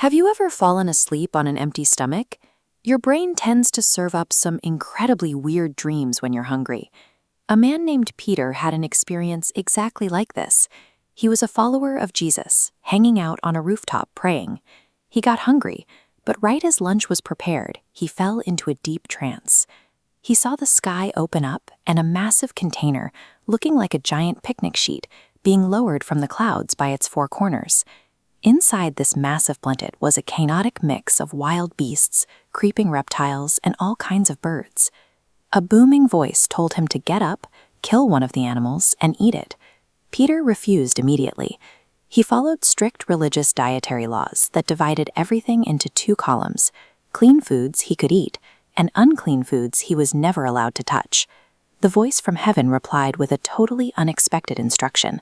Have you ever fallen asleep on an empty stomach? Your brain tends to serve up some incredibly weird dreams when you're hungry. A man named Peter had an experience exactly like this. He was a follower of Jesus, hanging out on a rooftop praying. He got hungry, but right as lunch was prepared, he fell into a deep trance. He saw the sky open up and a massive container, looking like a giant picnic sheet, being lowered from the clouds by its four corners. Inside this massive blanket was a chaotic mix of wild beasts, creeping reptiles, and all kinds of birds. A booming voice told him to get up, kill one of the animals, and eat it. Peter refused immediately. He followed strict religious dietary laws that divided everything into two columns: clean foods he could eat, and unclean foods he was never allowed to touch. The voice from heaven replied with a totally unexpected instruction: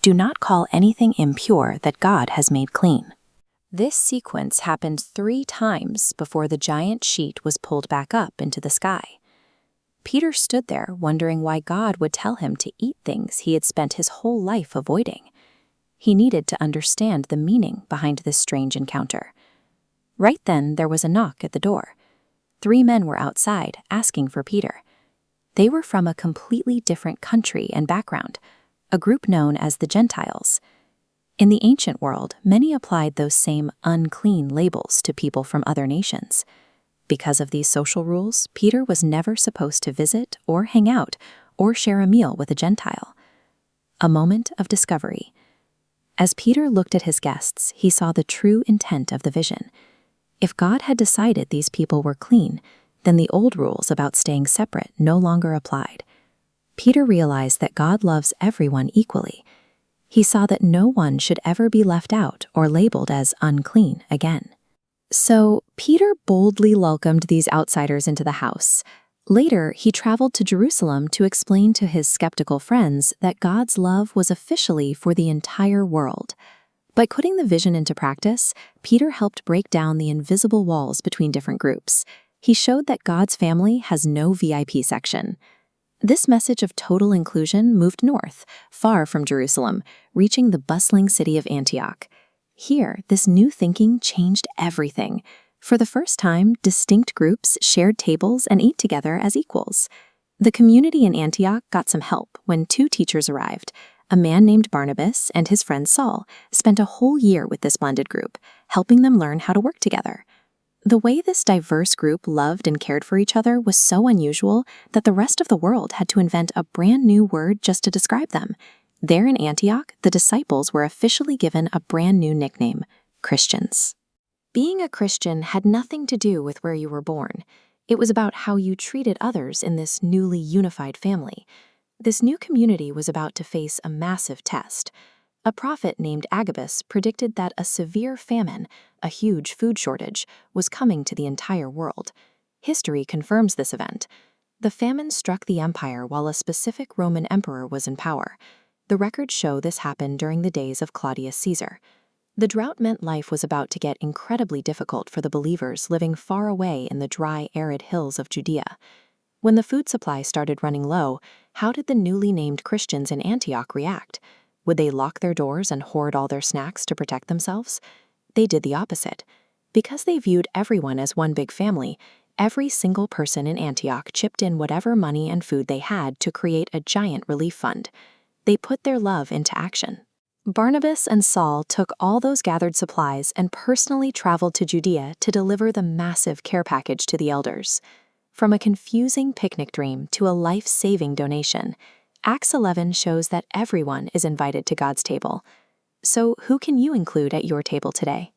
do not call anything impure that God has made clean. This sequence happened 3 times before the giant sheet was pulled back up into the sky. Peter stood there wondering why God would tell him to eat things he had spent his whole life avoiding. He needed to understand the meaning behind this strange encounter. Right then, there was a knock at the door. 3 men were outside asking for Peter. They were from a completely different country and background, a group known as the Gentiles. In the ancient world, many applied those same unclean labels to people from other nations. Because of these social rules, Peter was never supposed to visit or hang out or share a meal with a Gentile. A moment of discovery. As Peter looked at his guests, he saw the true intent of the vision. If God had decided these people were clean, then the old rules about staying separate no longer applied. Peter realized that God loves everyone equally. He saw that no one should ever be left out or labeled as unclean again. So Peter boldly welcomed these outsiders into the house. Later, he traveled to Jerusalem to explain to his skeptical friends that God's love was officially for the entire world. By putting the vision into practice, Peter helped break down the invisible walls between different groups. He showed that God's family has no VIP section. This message of total inclusion moved north, far from Jerusalem, reaching the bustling city of Antioch. Here, this new thinking changed everything. For the first time, distinct groups shared tables and ate together as equals. The community in Antioch got some help when 2 teachers arrived. A man named Barnabas and his friend Saul spent a whole year with this blended group, helping them learn how to work together. The way this diverse group loved and cared for each other was so unusual that the rest of the world had to invent a brand new word just to describe them. There in Antioch, the disciples were officially given a brand new nickname: Christians. Being a Christian had nothing to do with where you were born. It was about how you treated others in this newly unified family. This new community was about to face a massive test. A prophet named Agabus predicted that a severe famine, a huge food shortage, was coming to the entire world. History confirms this event. The famine struck the empire while a specific Roman emperor was in power. The records show this happened during the days of Claudius Caesar. The drought meant life was about to get incredibly difficult for the believers living far away in the dry, arid hills of Judea. When the food supply started running low, how did the newly named Christians in Antioch react? Would they lock their doors and hoard all their snacks to protect themselves? They did the opposite. Because they viewed everyone as one big family, every single person in Antioch chipped in whatever money and food they had to create a giant relief fund. They put their love into action. Barnabas and Saul took all those gathered supplies and personally traveled to Judea to deliver the massive care package to the elders. From a confusing picnic dream to a life-saving donation, Acts 11 shows that everyone is invited to God's table. So who can you include at your table today?